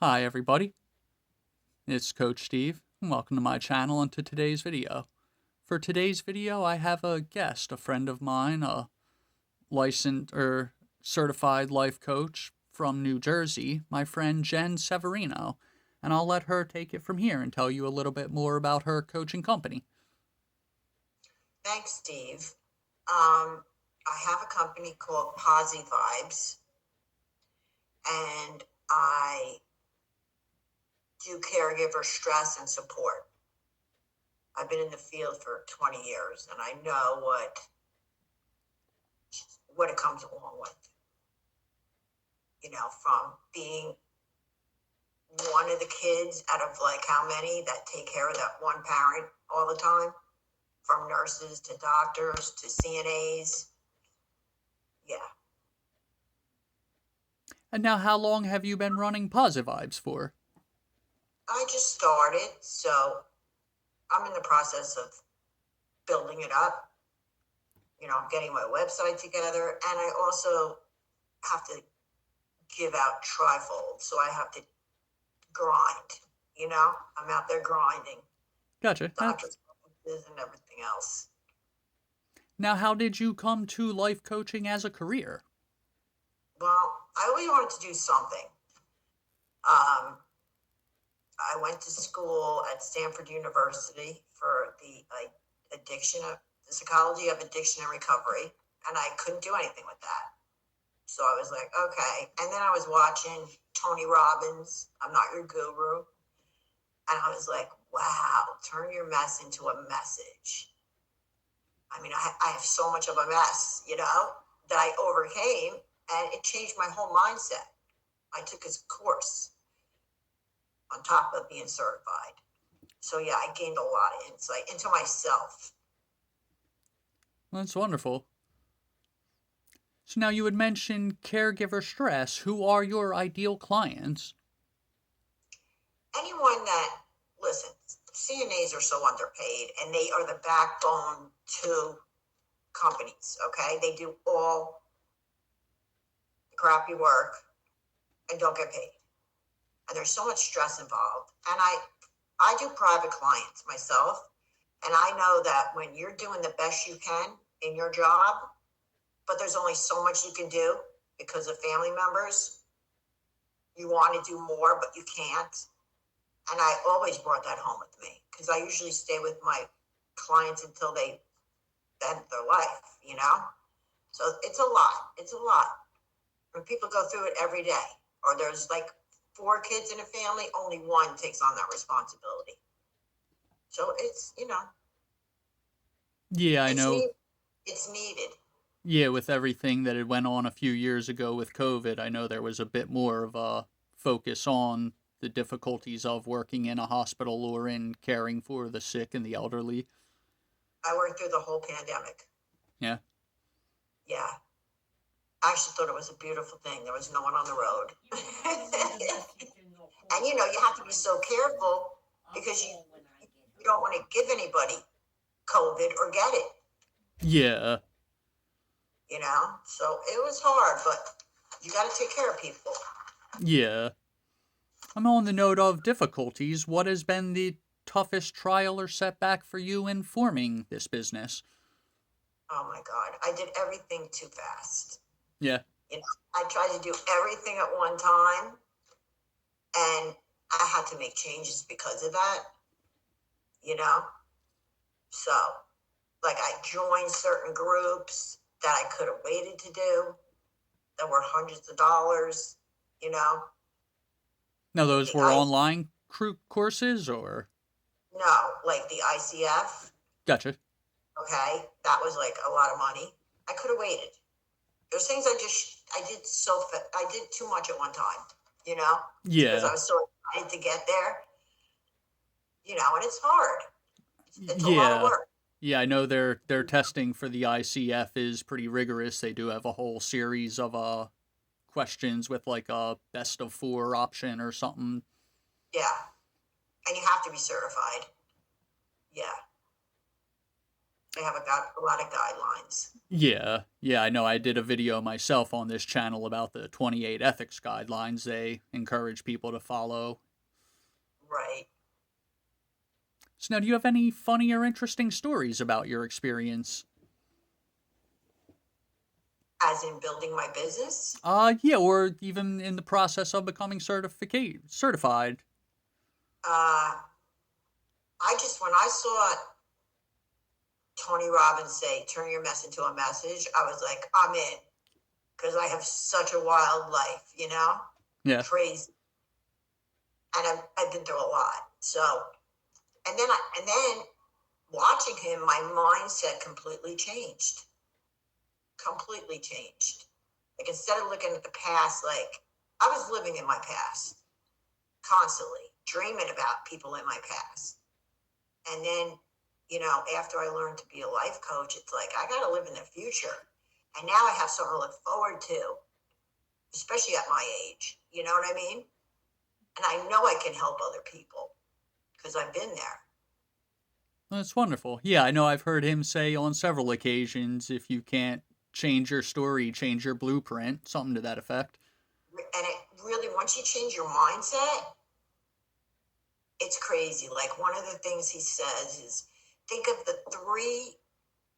Hi everybody, it's Coach Steve, and welcome to my channel and to today's video. For today's video, I have a guest, a friend of mine, a licensed or certified life coach from New Jersey, my friend Jen Severino, and I'll let her take it from here and tell you a little bit more about her coaching company. Thanks, Steve. I have a company called Pozivibes, and I do caregiver stress and support. I've been in the field for 20 years, and I know what it comes along with. From being one of the kids out of like how many that take care of that one parent all the time, from nurses to doctors to CNAs. Yeah. And now, how long have you been running Pozivibes for? I just started, so I'm in the process of building it up. I'm getting my website together, and I also have to give out trifold, so I have to grind. I'm out there grinding, Gotcha. doctor's offices and everything else. Now, how did you come to life coaching as a career? Well, I always wanted to do something. Um, I went to school at Stanford University for the the psychology of addiction and recovery, and I couldn't do anything with that. So I was like, okay. And then I was watching Tony Robbins, I'm Not Your Guru. And I was like, wow, turn your mess into a message. I mean, I have so much of a mess, that I overcame, and it changed my whole mindset. I took his course on top of being certified. So yeah, I gained a lot of insight into myself. That's wonderful. So now you had mentioned caregiver stress. Who are your ideal clients? Anyone that, listen, CNAs are so underpaid, and they are the backbone to companies, okay? They do all the crappy work and don't get paid. And there's so much stress involved. And I do private clients myself, and I know that when you're doing the best you can in your job, but there's only so much you can do because of family members, you want to do more, but you can't. And I always brought that home with me because I usually stay with my clients until they end their life. So it's a lot. It's a lot. When people go through it every day, or there's like 4 kids in a family, only one takes on that responsibility. So Yeah, I it's know. needed. It's needed. Yeah, with everything that had went on a few years ago with COVID, I know there was a bit more of a focus on the difficulties of working in a hospital or in caring for the sick and the elderly. I worked through the whole pandemic. Yeah. Yeah. I actually thought it was a beautiful thing. There was no one on the road. And you have to be so careful because you don't want to give anybody COVID or get it, Yeah. So it was hard, but you got to take care of people. Yeah. I'm on the note of difficulties. What has been the toughest trial or setback for you in forming this business? Oh my God. I did everything too fast. Yeah. I tried to do everything at one time, and I had to make changes because of that, you know? So, like, I joined certain groups that I could have waited to do that were hundreds of dollars, you know? Now, Like those the were I, online courses or? no, like the ICF, Gotcha. okay? That was like a lot of money. I could have waited. There's things I did too much at one time, because Yeah. I was so excited to get there, and it's hard. It's a lot of Yeah. work. Yeah, I know their testing for the ICF is pretty rigorous. They do have a whole series of questions with like a best of 4 option or something. Yeah. And you have to be certified. Yeah. They have a lot of guidelines. Yeah, yeah, I know I did a video myself on this channel about the 28 ethics guidelines they encourage people to follow. Right. So now, do you have any funny or interesting stories about your experience? As in building my business. Yeah, or even in the process of becoming certified. Uh, when I saw Tony Robbins say, turn your mess into a message, I was like, I'm in. Because I have such a wild life, Yeah, crazy. And I've been through a lot. So, and then watching him, my mindset completely changed. Completely changed. Like instead of looking at the past, like I was living in my past constantly, dreaming about people in my past. And then, after I learned to be a life coach, it's like I got to live in the future. And now I have something to look forward to, especially at my age. You know what I mean? And I know I can help other people because I've been there. that's wonderful. Yeah, I know I've heard him say on several occasions if you can't change your story, change your blueprint, something to that effect. And it really, once you change your mindset, it's crazy. Like one of the things he says is think of the three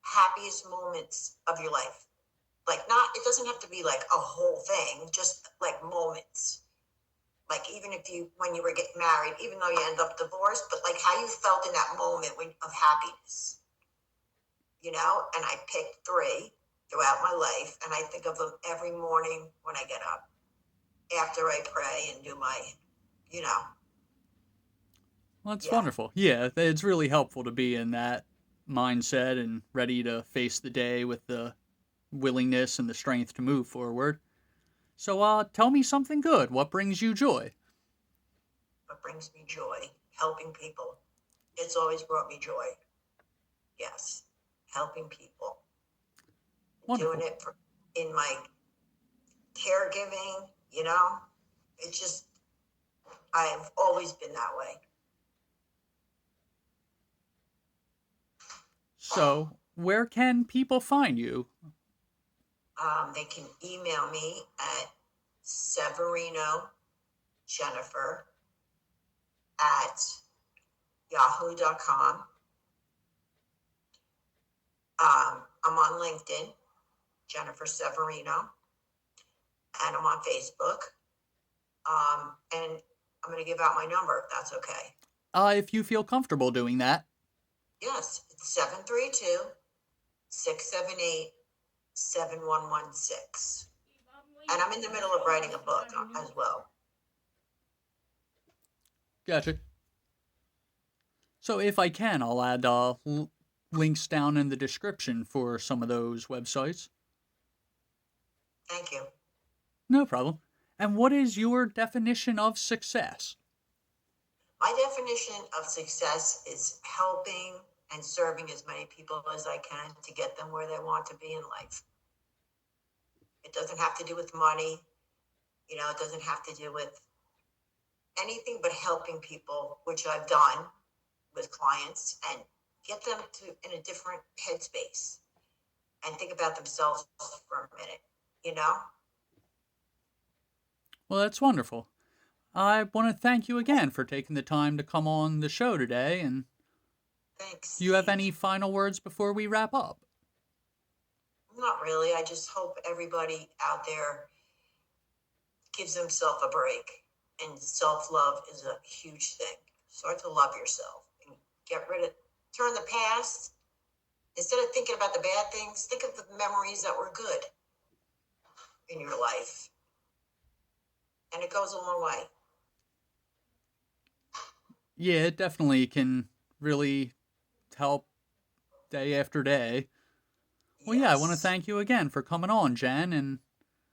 happiest moments of your life. Like, not, it doesn't have to be like a whole thing, just like moments. Like, even if when you were getting married, even though you end up divorced, but like how you felt in that moment of happiness, And I picked three throughout my life, and I think of them every morning when I get up, after I pray and do my, you know, Well, that's yeah, wonderful. Yeah, it's really helpful to be in that mindset and ready to face the day with the willingness and the strength to move forward. So, tell me something good. What brings you joy? what brings me joy, helping people. It's always brought me joy. Yes, helping people, doing Wonderful. it in my caregiving. It's just, I've always been that way. So, where can people find you? They can email me at Severino Jennifer at yahoo.com. I'm on LinkedIn, Jennifer Severino, and I'm on Facebook. And I'm going to give out my number if that's okay. If you feel comfortable doing that. Yes, it's 732-678-7116. And I'm in the middle of writing a book as well. Gotcha. So, if I can, I'll add links down in the description for some of those websites. Thank you. No problem. And what is your definition of success? My definition of success is helping and serving as many people as I can to get them where they want to be in life. It doesn't have to do with money. It doesn't have to do with anything but helping people, which I've done with clients, and get them to in a different headspace and think about themselves for a minute, you know? Well, that's wonderful. I want to thank you again for taking the time to come on the show today. And Thanks, do you have Steve. any final words before we wrap up? Not really. I just hope everybody out there gives themselves a break. And self-love is a huge thing. Start to love yourself and turn the past. Instead of thinking about the bad things, think of the memories that were good in your life. And it goes a long way. Yeah, it definitely can really help day after day. Well, yeah, I want to Yes. thank you again for coming on, Jen, and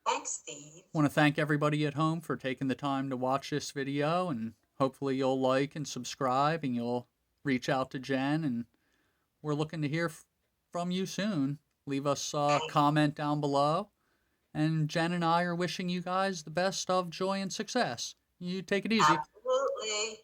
Thanks, Steve. want to thank everybody at home for taking the time to watch this video, and hopefully you'll like and subscribe and you'll reach out to Jen, and we're looking to hear from you soon. Leave us a Thank comment down below, and Jen and I are wishing you guys the best of joy and success. You take it easy. Absolutely.